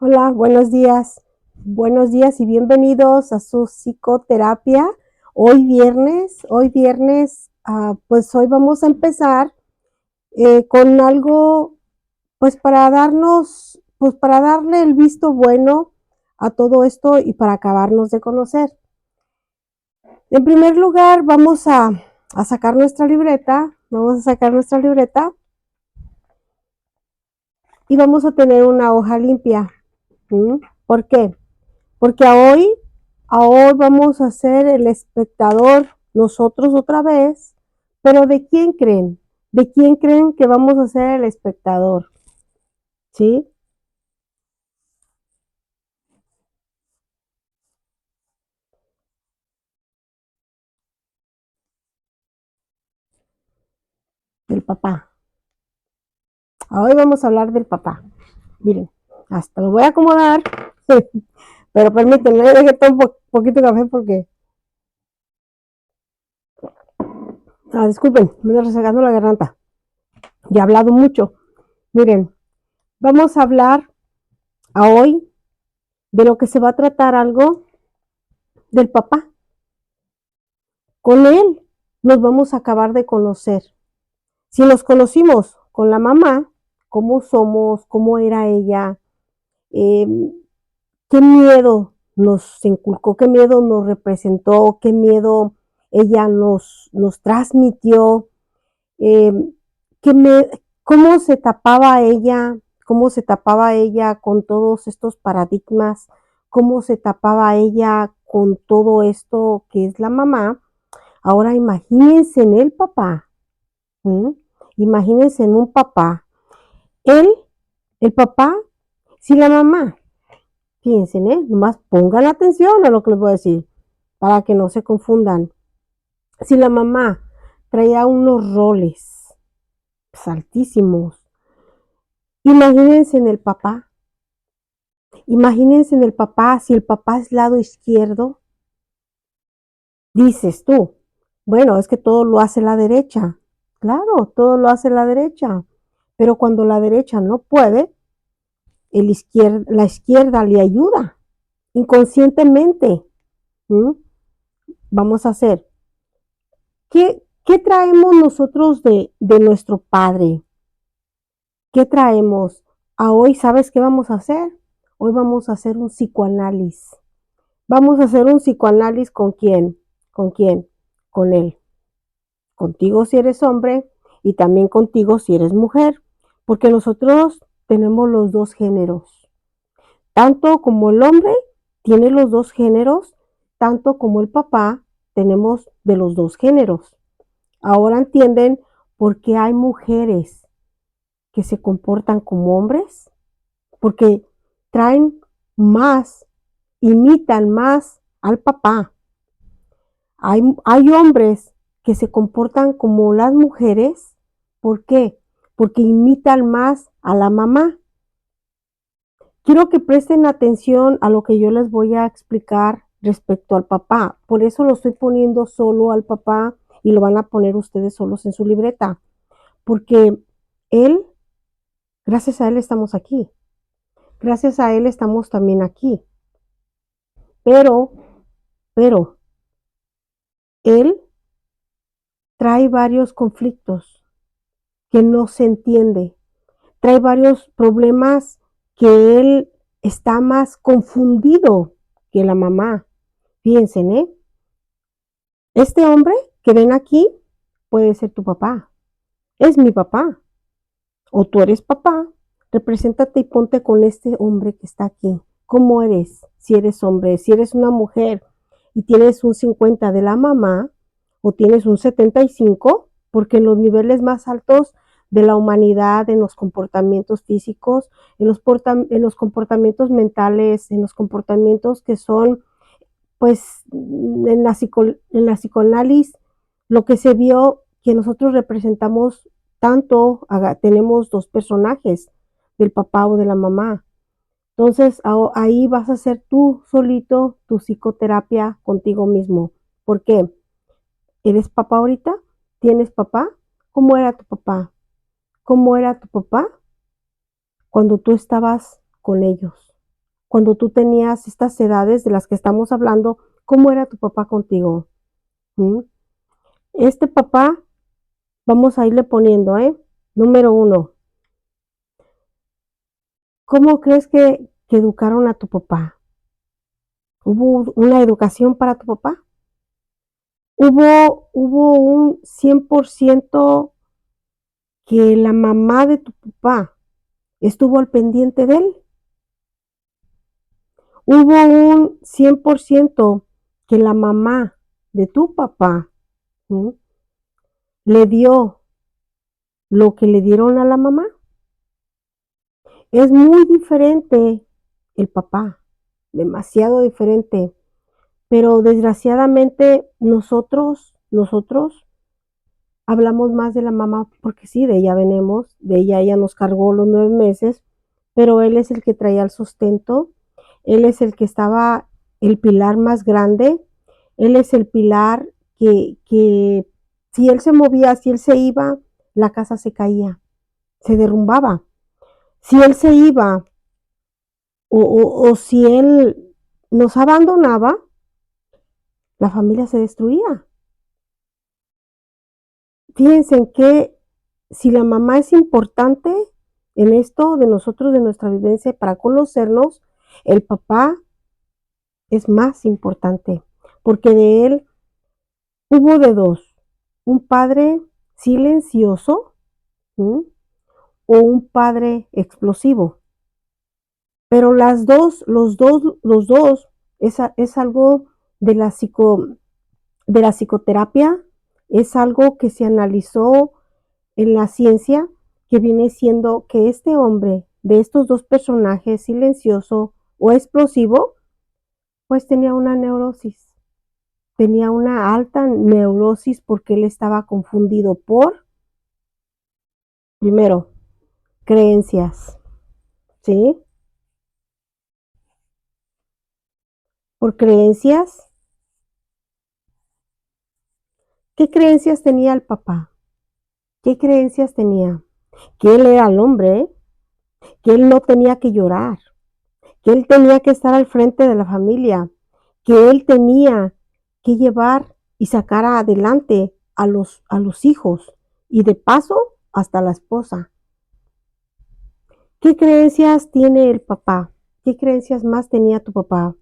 Hola, buenos días. Buenos días y bienvenidos a su psicoterapia. Pues hoy vamos a empezar con algo, pues para darnos, pues para darle el visto bueno a todo esto y para acabarnos de conocer. En primer lugar, a sacar nuestra libreta, vamos a sacar nuestra libreta y vamos a tener una hoja limpia. ¿Por qué? Porque a hoy vamos a ser el espectador, nosotros otra vez, pero ¿de quién creen? ¿De quién creen que vamos a ser el espectador? ¿Sí? Del papá. Hoy vamos a hablar del papá. Miren, hasta lo voy a acomodar, pero permítanme, deje todo un poquito de café porque, disculpen, me estoy resecando la garganta. Ya he hablado mucho. Miren, vamos a hablar a hoy de lo que se va a tratar algo del papá. Con él nos vamos a acabar de conocer. Si nos conocimos con la mamá, cómo somos, cómo era ella, eh, qué miedo nos inculcó, qué miedo nos representó, qué miedo ella nos transmitió, eh, qué me, cómo se tapaba ella con todos estos paradigmas, cómo se tapaba ella con todo esto que es la mamá. Ahora imagínense en el papá. ¿Mm? Imagínense en un papá. Él, el papá, si la mamá, fíjense, nomás pongan atención a lo que les voy a decir, para que no se confundan. Si la mamá traía unos roles pues, altísimos, imagínense en el papá. Imagínense en el papá, si el papá es lado izquierdo, dices tú, bueno, es que todo lo hace la derecha. Claro, todo lo hace la derecha. Pero cuando la derecha no puede, la izquierda le ayuda inconscientemente. ¿Mm? Vamos a hacer. ¿Qué traemos nosotros de nuestro padre? ¿Qué traemos? A hoy, ¿sabes qué vamos a hacer? Hoy vamos a hacer un psicoanálisis. Vamos a hacer un psicoanálisis con quién? ¿Con quién? Con él. Contigo si eres hombre y también contigo si eres mujer. Porque nosotros tenemos los dos géneros. Tanto como el hombre tiene los dos géneros, tanto como el papá tenemos de los dos géneros. Ahora entienden por qué hay mujeres que se comportan como hombres, porque traen más, imitan más al papá. Hay hombres que se comportan como las mujeres, ¿por qué? Porque imitan más a la mamá. Quiero que presten atención a lo que yo les voy a explicar respecto al papá. Por eso lo estoy poniendo solo al papá y lo van a poner ustedes solos en su libreta. Porque él, gracias a él estamos aquí. Gracias a él estamos también aquí. Pero, pero, él trae varios conflictos que no se entiende. Trae varios problemas que él está más confundido que la mamá. Fíjense, ¿eh? Este hombre que ven aquí puede ser tu papá. Es mi papá. O tú eres papá. Represéntate y ponte con este hombre que está aquí. ¿Cómo eres? Si eres hombre, si eres una mujer y tienes un 50 de la mamá o tienes un 75, porque en los niveles más altos de la humanidad, en los comportamientos físicos, en los comportamientos mentales, en los comportamientos que son pues en la psicoanálisis lo que se vio que nosotros representamos tanto, tenemos dos personajes, del papá o de la mamá. Entonces ahí vas a hacer tú solito tu psicoterapia contigo mismo. ¿Por qué? ¿Eres papá ahorita? ¿Tienes papá? ¿Cómo era tu papá? ¿Cómo era tu papá cuando tú estabas con ellos? cuando tú tenías estas edades de las que estamos hablando, ¿cómo era tu papá contigo? ¿Mm? Este papá, vamos a irle poniendo, ¿eh? Número 1, ¿cómo crees que educaron a tu papá? ¿Hubo una educación para tu papá? ¿Hubo un 100% que la mamá de tu papá estuvo al pendiente de él? ¿Hubo un 100% que la mamá de tu papá, ¿sí?, le dio lo que le dieron a la mamá? Es muy diferente el papá, demasiado diferente, pero desgraciadamente nosotros hablamos más de la mamá porque sí, de ella venimos, de ella nos cargó los 9 meses, pero él es el que traía el sustento, él es el que estaba el pilar más grande, él es el pilar que si él se movía, si él se iba, la casa se caía, se derrumbaba. Si él se iba o si él nos abandonaba, la familia se destruía. Fíjense en que si la mamá es importante en esto de nosotros, de nuestra vivencia para conocernos, el papá es más importante, porque de él hubo de dos, un padre silencioso, ¿sí?, o un padre explosivo. Pero los dos es algo de de la psicoterapia, es algo que se analizó en la ciencia, que viene siendo que este hombre, de estos dos personajes, silencioso o explosivo, pues tenía una alta neurosis porque él estaba confundido por, primero, creencias, ¿sí? Por creencias. ¿Qué creencias tenía el papá? ¿Qué creencias tenía? Que él era el hombre, que él no tenía que llorar, que él tenía que estar al frente de la familia, que él tenía que llevar y sacar adelante a los hijos y de paso hasta la esposa. ¿Qué creencias tiene el papá? ¿Qué creencias más tenía tu papá?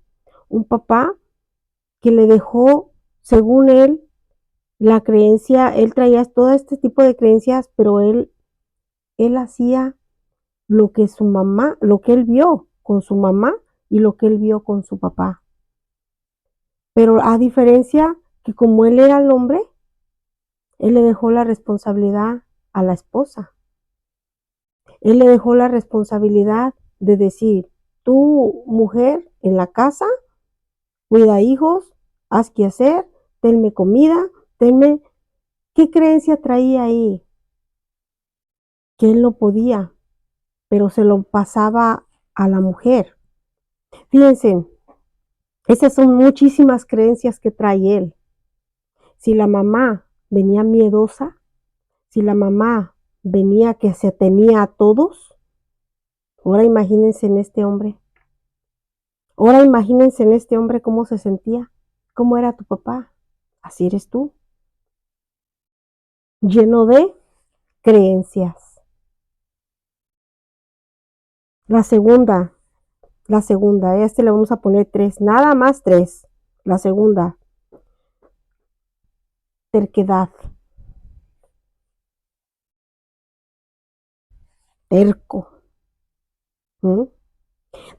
Un papá que le dejó, según él, la creencia, él traía todo este tipo de creencias, pero él hacía lo que su mamá, lo que él vio con su mamá y lo que él vio con su papá. Pero a diferencia que como él era el hombre, él le dejó la responsabilidad a la esposa. Él le dejó la responsabilidad de decir, tú mujer en la casa, cuida hijos, haz qué hacer, tenme comida, tenme... ¿Qué creencia traía ahí? Que él no podía, pero se lo pasaba a la mujer. Fíjense, esas son muchísimas creencias que trae él. Si la mamá venía miedosa, si la mamá venía que se atenía a todos, ahora imagínense en este hombre. Ahora imagínense en este hombre cómo se sentía, cómo era tu papá. Así eres tú, lleno de creencias. La segunda, a este le vamos a poner 3, nada más 3. La segunda, terquedad, terco. ¿Mm?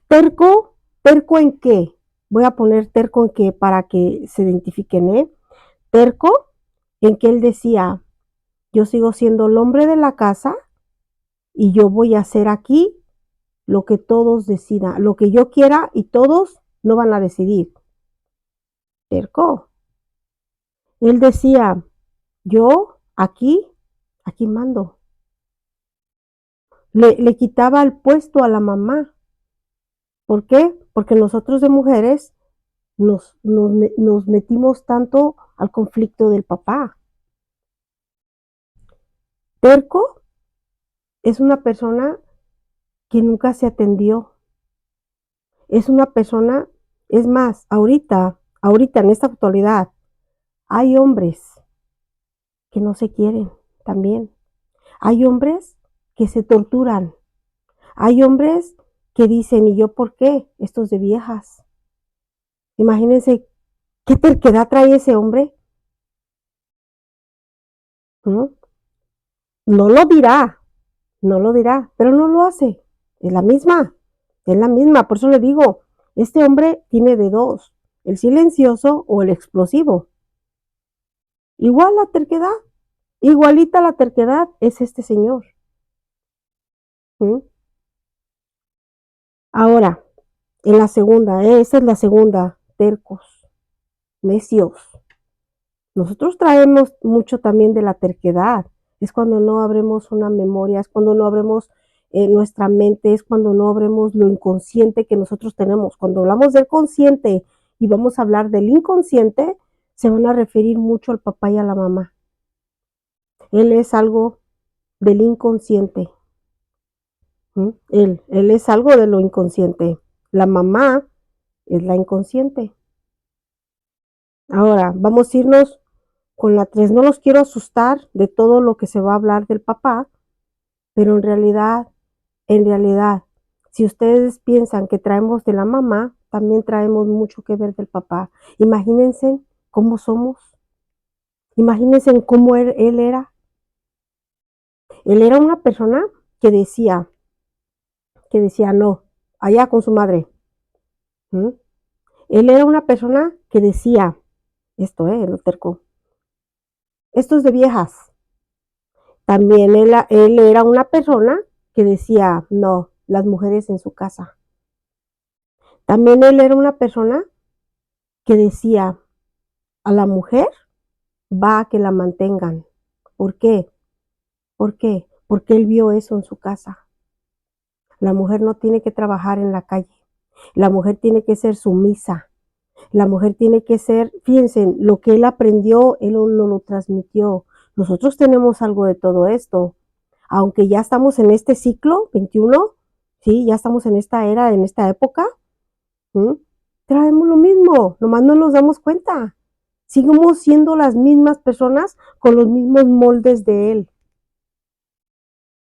Terco, ¿terco en qué? Voy a poner terco en qué para que se identifiquen, ¿eh? Terco en que él decía, yo sigo siendo el hombre de la casa y yo voy a hacer aquí lo que todos decidan, lo que yo quiera y todos no van a decidir. Terco. Él decía, yo aquí mando. Le quitaba el puesto a la mamá. ¿Por qué? Porque nosotros de mujeres nos metimos tanto al conflicto del papá. Terco es una persona que nunca se atendió. Es una persona, es más, ahorita en esta actualidad, hay hombres que no se quieren también. Hay hombres que se torturan. Hay hombres que dicen, ¿y yo por qué? Estos de viejas. Imagínense qué terquedad trae ese hombre. ¿Mm? No lo dirá, no lo dirá, pero no lo hace. Es la misma, es la misma. Por eso le digo, este hombre tiene de dos, el silencioso o el explosivo. Igual la terquedad, igualita la terquedad es este señor. ¿Mm? Ahora, en la segunda, esa es la segunda, tercos, necios. Nosotros traemos mucho también de la terquedad. Es cuando no abremos una memoria, es cuando no abremos nuestra mente, es cuando no abremos lo inconsciente que nosotros tenemos. Cuando hablamos del consciente y vamos a hablar del inconsciente, se van a referir mucho al papá y a la mamá. Él es algo del inconsciente. ¿Mm? Él es algo de lo inconsciente. La mamá es la inconsciente. Ahora, vamos a irnos con la 3. No los quiero asustar de todo lo que se va a hablar del papá, pero en realidad, si ustedes piensan que traemos de la mamá, también traemos mucho que ver del papá. Imagínense cómo somos, imagínense cómo él era. Él era una persona que decía no, allá con su madre. ¿Mm? Él era una persona que decía, lo terco, esto es de viejas. También él era una persona que decía, no, las mujeres en su casa. También él era una persona que decía, a la mujer va a que la mantengan. ¿Por qué? ¿Por qué? Porque él vio eso en su casa. La mujer no tiene que trabajar en la calle. La mujer tiene que ser sumisa. La mujer tiene que ser, fíjense, lo que él aprendió, él no lo transmitió. Nosotros tenemos algo de todo esto. Aunque ya estamos en este ciclo 21, ¿sí? Ya estamos en esta era, en esta época, ¿sí? Traemos lo mismo, nomás no nos damos cuenta. Seguimos siendo las mismas personas con los mismos moldes de él.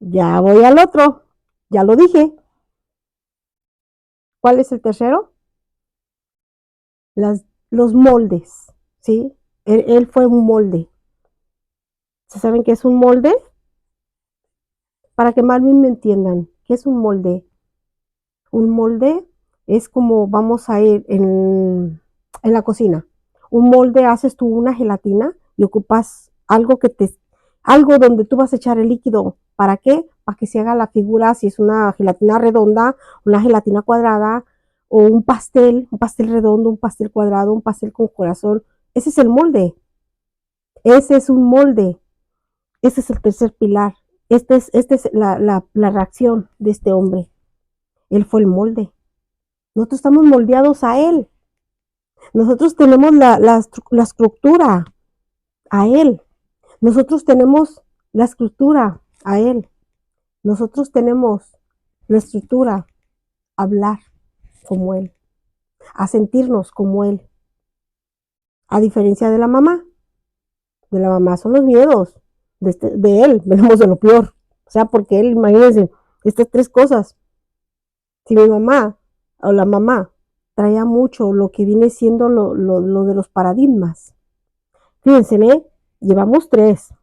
Ya voy al otro, ya lo dije. ¿Cuál es el tercero? Los moldes, ¿sí? Él fue un molde. ¿Se saben qué es un molde? Para que más bien me entiendan, ¿qué es un molde? Un molde es como vamos a ir en la cocina. Un molde haces tú una gelatina y ocupas algo donde tú vas a echar el líquido. ¿Para qué? Para que se haga la figura, si es una gelatina redonda, una gelatina cuadrada, o un pastel redondo, un pastel cuadrado, un pastel con corazón. Ese es el molde. Ese es un molde. Ese es el tercer pilar. Esta es la reacción de este hombre. Él fue el molde. Nosotros estamos moldeados a Él. Nosotros tenemos la estructura a Él. Nosotros tenemos la estructura a Él. Nosotros tenemos la estructura a hablar como Él, a sentirnos como Él. A diferencia de la mamá son los miedos. De Él, venimos de lo peor. O sea, porque Él, imagínense, estas tres cosas. Si mi mamá o la mamá traía mucho lo que viene siendo lo de los paradigmas. Fíjense, ¿eh? Llevamos 3.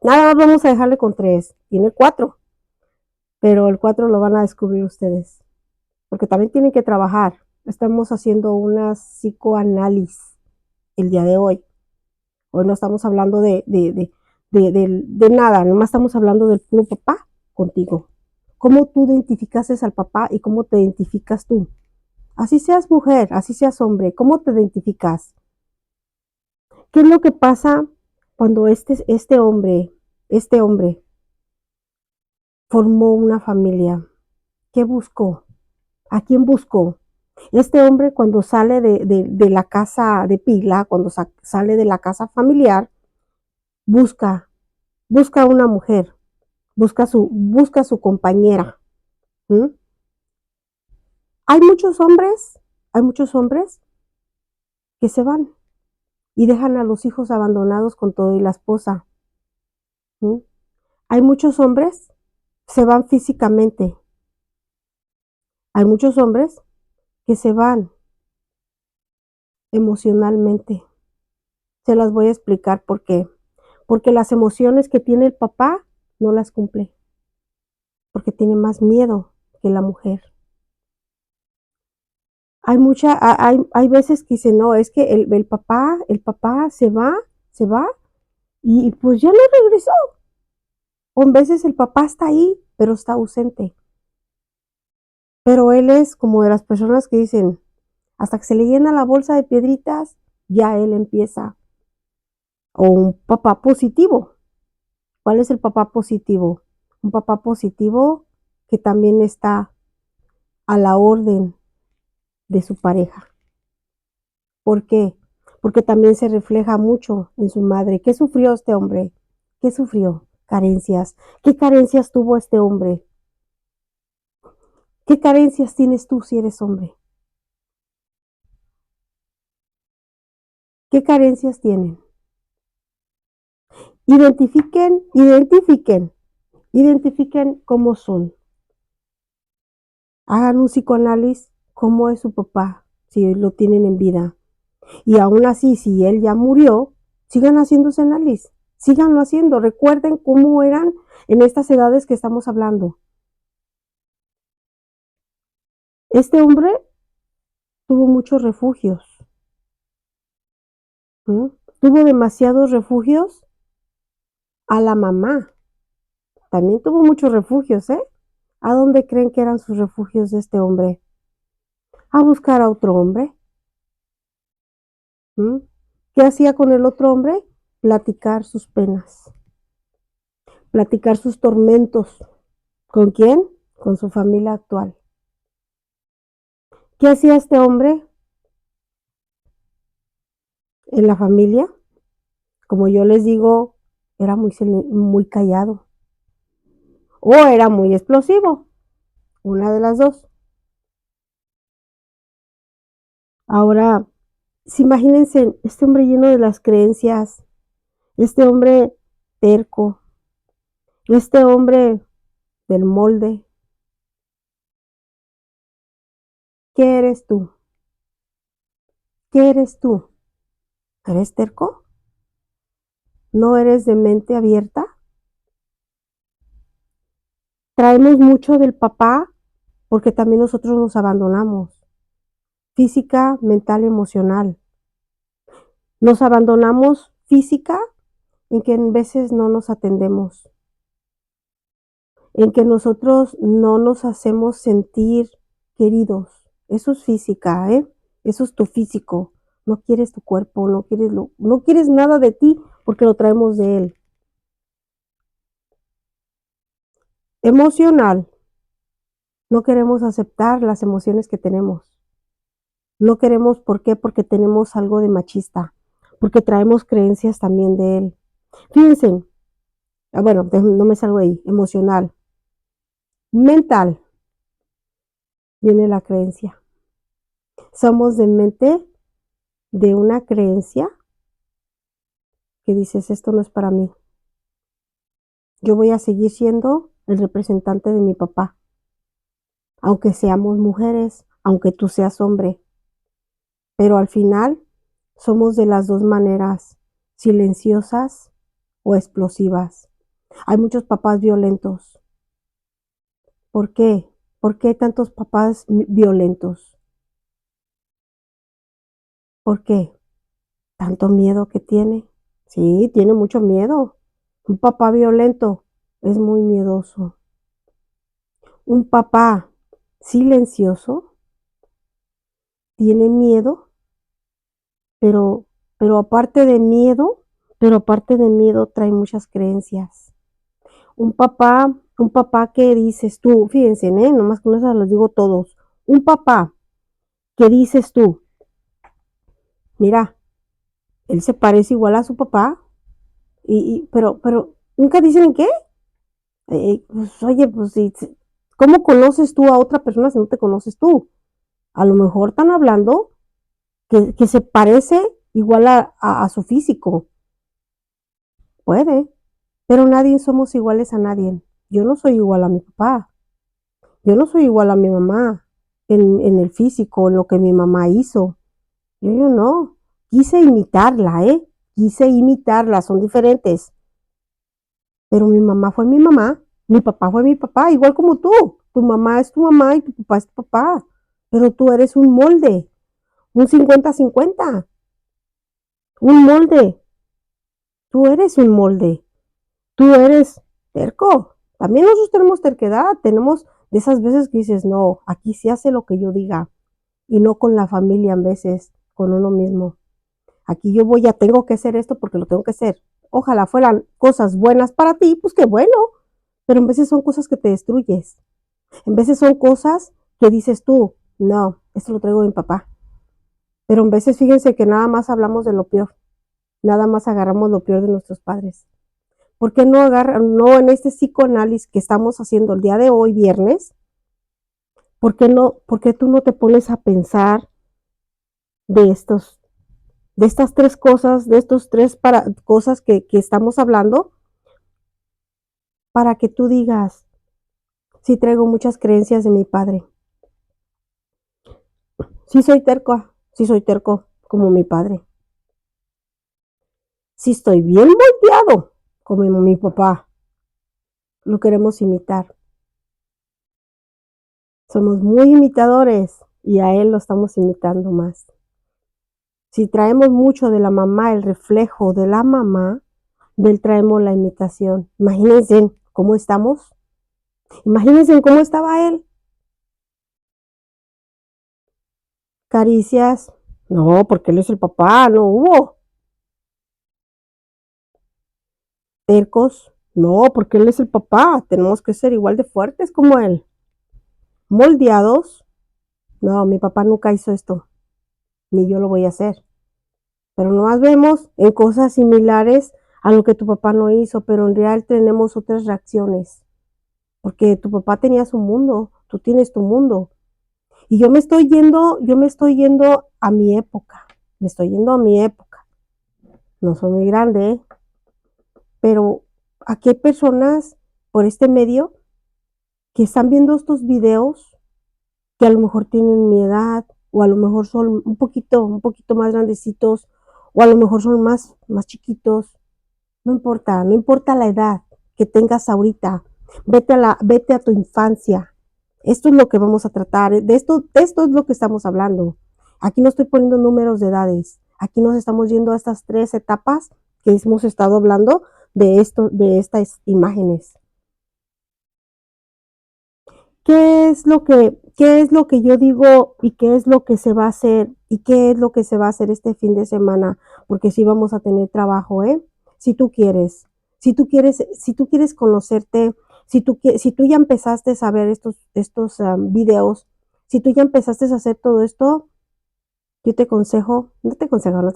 Nada más vamos a dejarle con 3. Tiene 4, pero el 4 lo van a descubrir ustedes. Porque también tienen que trabajar. Estamos haciendo una psicoanálisis el día de hoy. Hoy no estamos hablando de nada, nomás estamos hablando del puro papá contigo. Cómo tú identificaste al papá y cómo te identificas tú. Así seas mujer, así seas hombre, ¿cómo te identificas? ¿Qué es lo que pasa cuando este hombre formó una familia? ¿Qué buscó? ¿A quién buscó? Este hombre cuando sale de la casa de pila, cuando sale de la casa familiar, busca, busca una mujer, busca su compañera. ¿Mm? Hay hay muchos hombres que se van y dejan a los hijos abandonados con todo y la esposa. ¿Mm? Hay muchos hombres que se van físicamente. Hay muchos hombres que se van emocionalmente. Se las voy a explicar por qué. Porque las emociones que tiene el papá no las cumple. Porque tiene más miedo que la mujer. Hay veces que dicen, no, es que el papá se va y pues ya no regresó. O en veces el papá está ahí, pero está ausente. Pero él es como de las personas que dicen, hasta que se le llena la bolsa de piedritas, ya él empieza. O un papá positivo. ¿Cuál es el papá positivo? Un papá positivo que también está a la orden de su pareja. ¿Por qué? Porque también se refleja mucho en su madre. ¿Qué sufrió este hombre? ¿Qué sufrió? Carencias. ¿Qué carencias tuvo este hombre? ¿Qué carencias tienes tú si eres hombre? ¿Qué carencias tienen? Identifiquen cómo son. Hagan un psicoanálisis, cómo es su papá, si lo tienen en vida. Y aún así, si él ya murió, sigan haciéndose análisis, síganlo haciendo. Recuerden cómo eran en estas edades que estamos hablando. Este hombre tuvo muchos refugios. ¿Mm? Tuvo demasiados refugios a la mamá. También tuvo muchos refugios, ¿eh? ¿A dónde creen que eran sus refugios de este hombre? A buscar a otro hombre. ¿Mm? ¿Qué hacía con el otro hombre? Platicar sus penas, platicar sus tormentos. ¿Con quién? Con su familia actual. ¿Qué hacía este hombre en la familia? Como yo les digo, era muy callado o era muy explosivo, una de las dos. Ahora, si imagínense, este hombre lleno de las creencias, este hombre terco, este hombre del molde, ¿qué eres tú? ¿Qué eres tú? ¿Eres terco? ¿No eres de mente abierta? Traemos mucho del papá porque también nosotros nos abandonamos, física, mental, emocional. Nos abandonamos física en que en veces no nos atendemos, en que nosotros no nos hacemos sentir queridos. Eso es física, ¿eh? Eso es tu físico. No quieres tu cuerpo, no quieres nada de ti porque lo traemos de él. Emocional. No queremos aceptar las emociones que tenemos. No queremos, ¿por qué? Porque tenemos algo de machista, porque traemos creencias también de él. Fíjense, bueno, no me salgo ahí, emocional. Mental, viene la creencia. Somos de mente de una creencia que dices, esto no es para mí. Yo voy a seguir siendo el representante de mi papá, aunque seamos mujeres, aunque tú seas hombre. Pero al final somos de las dos maneras, silenciosas o explosivas. Hay muchos papás violentos. ¿Por qué? ¿Por qué hay tantos papás violentos? ¿Por qué? ¿Tanto miedo que tiene? Sí, tiene mucho miedo. Un papá violento es muy miedoso. Un papá silencioso tiene miedo, pero, pero aparte de miedo, pero aparte de miedo trae muchas creencias. Un papá que dices tú, fíjense, nomás con eso les digo todos. Un papá que dices tú, mira, él se parece igual a su papá, pero, ¿nunca dicen qué? Pues, oye, pues, ¿cómo conoces tú a otra persona si no te conoces tú? A lo mejor están hablando que se parece igual a su físico. Puede, pero nadie somos iguales a nadie. Yo no soy igual a mi papá. Yo no soy igual a mi mamá en el físico, en lo que mi mamá hizo. Yo no. Quise imitarla, ¿eh? Quise imitarla, son diferentes. Pero mi mamá fue mi mamá, mi papá fue mi papá, igual como tú. Tu mamá es tu mamá y tu papá es tu papá. Pero tú eres un molde, un 50-50, un molde. Tú eres un molde. Tú eres terco. También nosotros tenemos terquedad, tenemos de esas veces que dices, no, aquí sí hace lo que yo diga y no con la familia en veces, con uno mismo. Aquí yo tengo que hacer esto porque lo tengo que hacer. Ojalá fueran cosas buenas para ti, pues qué bueno, pero en veces son cosas que te destruyes. En veces son cosas que dices tú, no, esto lo traigo de mi papá. Pero en veces fíjense que nada más hablamos de lo peor, nada más agarramos lo peor de nuestros padres. ¿Por qué no no en este psicoanálisis que estamos haciendo el día de hoy, viernes? ¿Por qué tú no te pones a pensar de de estas tres cosas, de estos cosas que estamos hablando, para que tú digas, sí traigo muchas creencias de mi padre, sí soy terco como mi padre, sí estoy bien moldeado como mi papá, lo queremos imitar, somos muy imitadores y a él lo estamos imitando más. Si traemos mucho de la mamá, el reflejo de la mamá, del traemos la imitación. Imagínense cómo estamos. Imagínense cómo estaba él. Caricias. No, porque él es el papá, no hubo. Tercos. No, porque él es el papá. Tenemos que ser igual de fuertes como él. Moldeados. No, mi papá nunca hizo esto. Ni yo lo voy a hacer. Pero nomás vemos en cosas similares a lo que tu papá no hizo, pero en realidad tenemos otras reacciones. Porque tu papá tenía su mundo, tú tienes tu mundo. Y yo me estoy yendo a mi época, me estoy yendo a mi época. No soy muy grande, ¿eh? Pero aquí hay personas por este medio que están viendo estos videos que a lo mejor tienen mi edad o a lo mejor son un poquito más grandecitos o a lo mejor son más chiquitos. No importa, no importa la edad que tengas ahorita. Vete a tu infancia. Esto es lo que vamos a tratar. De esto es lo que estamos hablando. Aquí no estoy poniendo números de edades. Aquí nos estamos yendo a estas tres etapas que hemos estado hablando de estas imágenes. Qué es lo que yo digo y qué es lo que se va a hacer y qué es lo que se va a hacer este fin de semana? Porque sí vamos a tener trabajo, ¿eh? Si tú quieres, si tú quieres conocerte, si tú ya empezaste a ver estos videos, si tú ya empezaste a hacer todo esto, yo te aconsejo, no te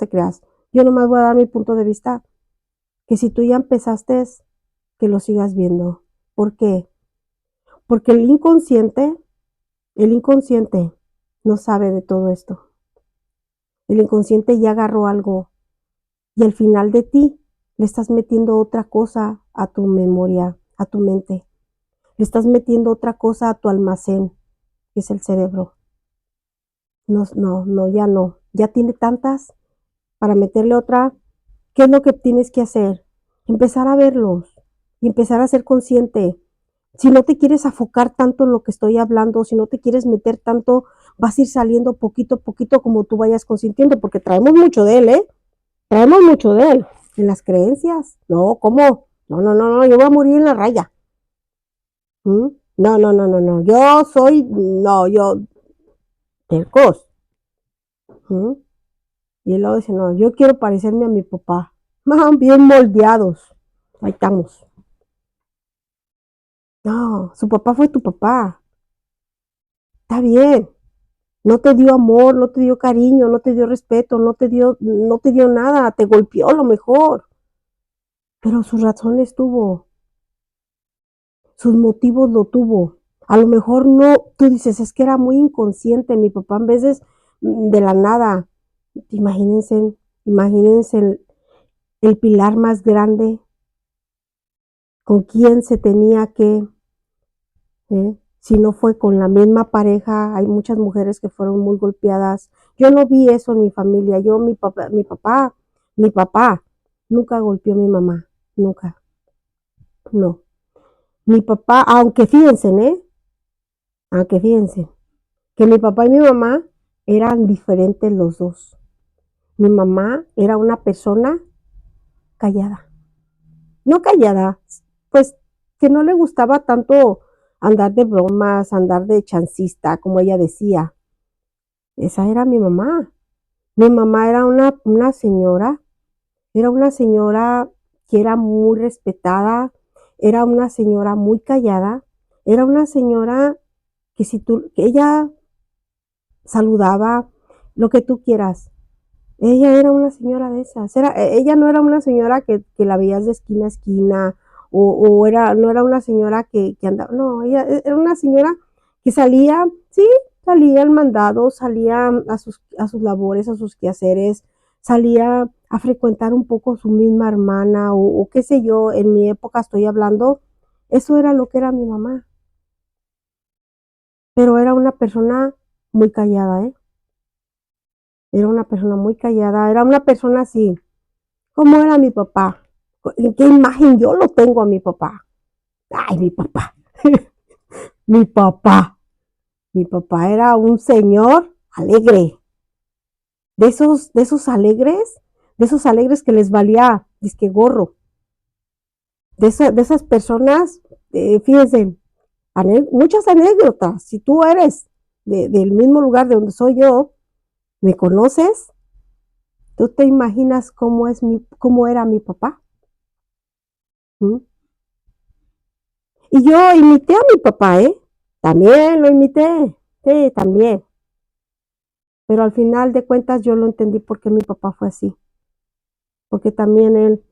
creas, yo nomás voy a dar mi punto de vista, que si tú ya empezaste, que lo sigas viendo. ¿Por qué? Porque el inconsciente no sabe de todo esto. El inconsciente ya agarró algo y al final de ti le estás metiendo otra cosa a tu memoria, a tu mente. Le estás metiendo otra cosa a tu almacén, que es el cerebro. No, ya no. Ya tiene tantas para meterle otra. ¿Qué es lo que tienes que hacer? Empezar a verlos y empezar a ser consciente. Si no te quieres afocar tanto en lo que estoy hablando, si no te quieres meter tanto, vas a ir saliendo poquito a poquito como tú vayas consintiendo, porque traemos mucho de él, ¿eh? Traemos mucho de él. En las creencias. No, ¿cómo? No, yo voy a morir en la raya. ¿Mm? No. Yo, tercos. ¿Mm? Y él luego dice, no, yo quiero parecerme a mi papá. Bien moldeados. Ahí estamos. No, su papá fue tu papá. Está bien. No te dio amor, no te dio cariño, no te dio respeto, no te dio nada, te golpeó a lo mejor. Pero sus razones tuvo, sus motivos lo tuvo. A lo mejor no, tú dices, es que era muy inconsciente, mi papá en veces de la nada, imagínense, imagínense el pilar más grande, con quién se tenía que, si no fue con la misma pareja, hay muchas mujeres que fueron muy golpeadas. Yo no vi eso en mi familia, mi papá nunca golpeó a mi mamá, nunca, no. Mi papá, aunque fíjense, que mi papá y mi mamá eran diferentes los dos. Mi mamá era una persona callada, no callada, pues que no le gustaba tanto andar de bromas, andar de chancista, como ella decía. Esa era mi mamá. Mi mamá era era una señora que era muy respetada, era una señora muy callada, era una señora que que ella saludaba, lo que tú quieras. Ella era una señora de esas. Ella no era una señora que la veías de esquina a esquina, no era una señora que andaba, no, ella era una señora que salía, sí, salía al mandado, salía a sus labores, a sus quehaceres, salía a frecuentar un poco su misma hermana, o qué sé yo, en mi época estoy hablando, eso era lo que era mi mamá. Pero era una persona muy callada, ¿eh? Era una persona muy callada, era una persona así. ¿Cómo era mi papá? ¿En qué imagen yo lo tengo a mi papá? Ay, mi papá, mi papá. Mi papá era un señor alegre, de esos alegres que les valía disque gorro, de esas personas, fíjense, muchas anécdotas. Si tú eres del mismo lugar de donde soy yo, me conoces, tú te imaginas cómo era mi papá. ¿Mm? Y yo imité a mi papá, ¿eh? También lo imité, sí, también. Pero al final de cuentas yo lo entendí porque mi papá fue así, porque también él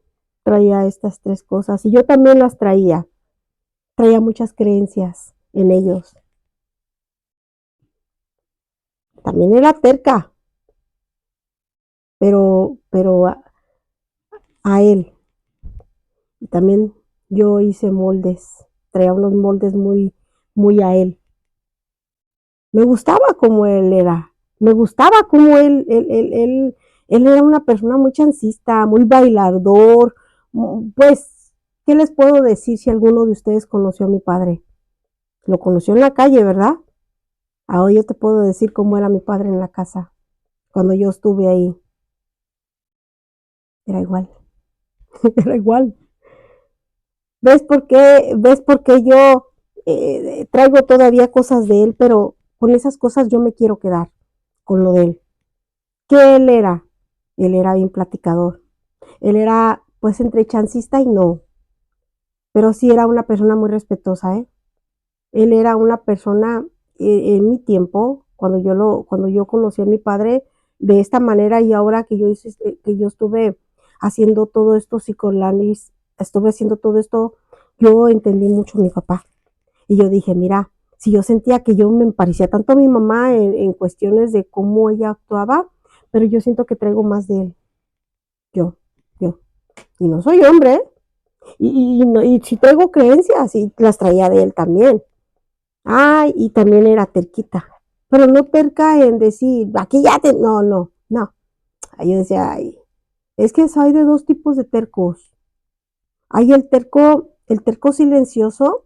traía estas tres cosas y yo también las traía muchas creencias en ellos. También era terca, pero a él. Y también yo hice moldes, traía unos moldes muy a él. Me gustaba como él era, me gustaba como él era una persona muy chancista, muy bailador, pues, ¿qué les puedo decir si alguno de ustedes conoció a mi padre? Lo conoció en la calle, ¿verdad? Ahora yo te puedo decir cómo era mi padre en la casa, cuando yo estuve ahí, era igual, era igual. ¿Ves por qué yo traigo todavía cosas de él, pero con esas cosas yo me quiero quedar, con lo de él? ¿Qué él era? Él era bien platicador. Él era, pues, entre chancista y no, pero sí era una persona muy respetuosa, ¿eh? Él era una persona, en mi tiempo, cuando yo conocí a mi padre de esta manera y ahora que yo estuve haciendo todo esto, psicoanálisis, estuve haciendo todo esto, yo entendí mucho a mi papá. Y yo dije, mira, si yo sentía que yo me parecía tanto a mi mamá en cuestiones de cómo ella actuaba, pero yo siento que traigo más de él, yo, yo. Y no soy hombre, ¿eh? Y si traigo creencias, y las traía de él también. Ay, y también era terquita, pero no terca en decir, aquí ya te, no, no, no. Ahí yo decía, ay, es que hay de dos tipos de tercos. Hay el terco silencioso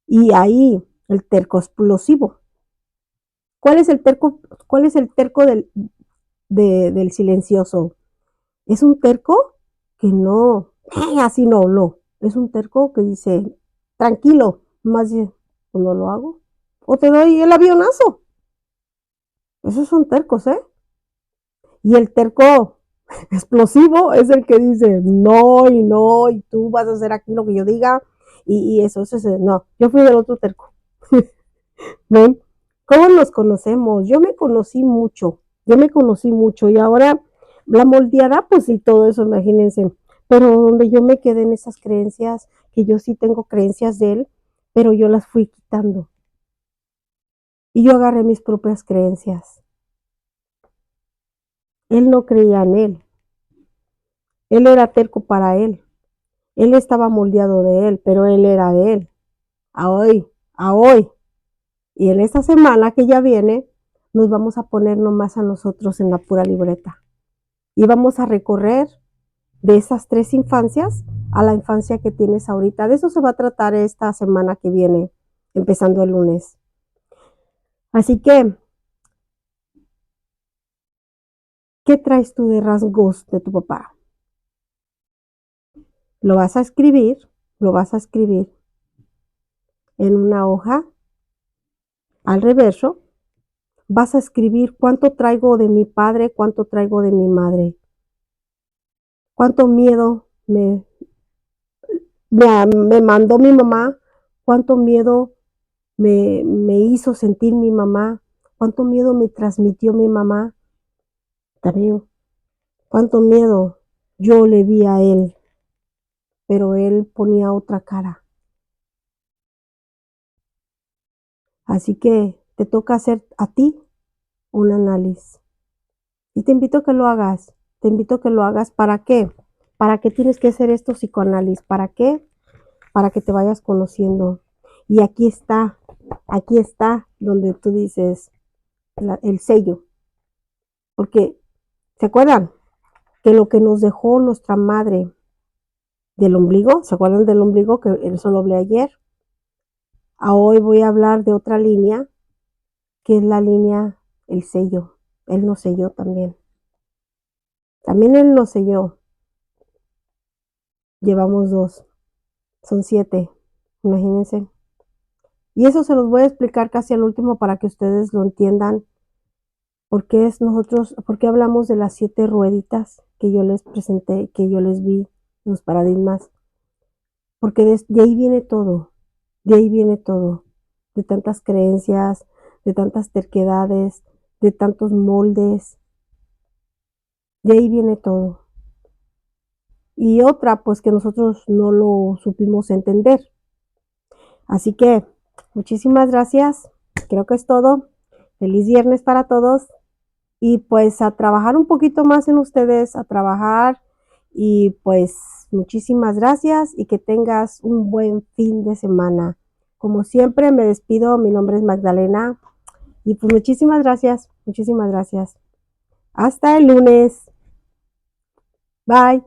y hay el terco explosivo. Cuál es el terco del silencioso? Es un terco que no, así no, no. Es un terco que dice, tranquilo, más bien, o no lo hago, o te doy el avionazo. Esos son tercos, ¿eh? Y el terco explosivo es el que dice, no, y tú vas a hacer aquí lo que yo diga, eso, no, yo fui del otro terco. ¿Ven? ¿Cómo nos conocemos? Yo me conocí mucho y ahora la moldeada, pues y todo eso, imagínense, pero donde yo me quedé en esas creencias, que yo sí tengo creencias de él, pero yo las fui quitando, Y yo agarré mis propias creencias. Él no creía en él. Él era terco para él. Él estaba moldeado de él, pero él era de él. A hoy, a hoy. Y en esta semana que ya viene, nos vamos a poner nomás a nosotros en la pura libreta. Y vamos a recorrer de esas 3 infancias a la infancia que tienes ahorita. De eso se va a tratar esta semana que viene, empezando el lunes. Así que, ¿qué traes tú de rasgos de tu papá? Lo vas a escribir en una hoja al reverso. Vas a escribir cuánto traigo de mi padre, cuánto traigo de mi madre, cuánto miedo me mandó mi mamá, cuánto miedo me hizo sentir mi mamá, cuánto miedo me transmitió mi mamá, también cuánto miedo yo le vi a él, pero él ponía otra cara. Así que te toca hacer a ti un análisis. Y te invito a que lo hagas, te invito a que lo hagas. ¿Para qué? ¿Para qué tienes que hacer estos psicoanálisis? ¿Para qué? Para que te vayas conociendo. Y aquí está donde tú dices el sello. Porque, ¿se acuerdan? Que lo que nos dejó nuestra madre del ombligo, ¿se acuerdan del ombligo? Que eso lo hablé ayer. Hoy voy a hablar de otra línea, que es la línea, el sello. Él nos selló también. También él nos selló. Llevamos 2. Son 7. Imagínense. Y eso se los voy a explicar casi al último para que ustedes lo entiendan. ¿Por qué hablamos de las 7 rueditas que yo les presenté, que yo les vi en los paradigmas? Porque de ahí viene todo, de ahí viene todo, de tantas creencias, de tantas terquedades, de tantos moldes, de ahí viene todo. Y otra, pues que nosotros no lo supimos entender. Así que, muchísimas gracias, creo que es todo. Feliz viernes para todos. Y pues a trabajar un poquito más en ustedes, a trabajar y pues muchísimas gracias y que tengas un buen fin de semana. Como siempre me despido, mi nombre es Magdalena y pues muchísimas gracias, muchísimas gracias. Hasta el lunes. Bye.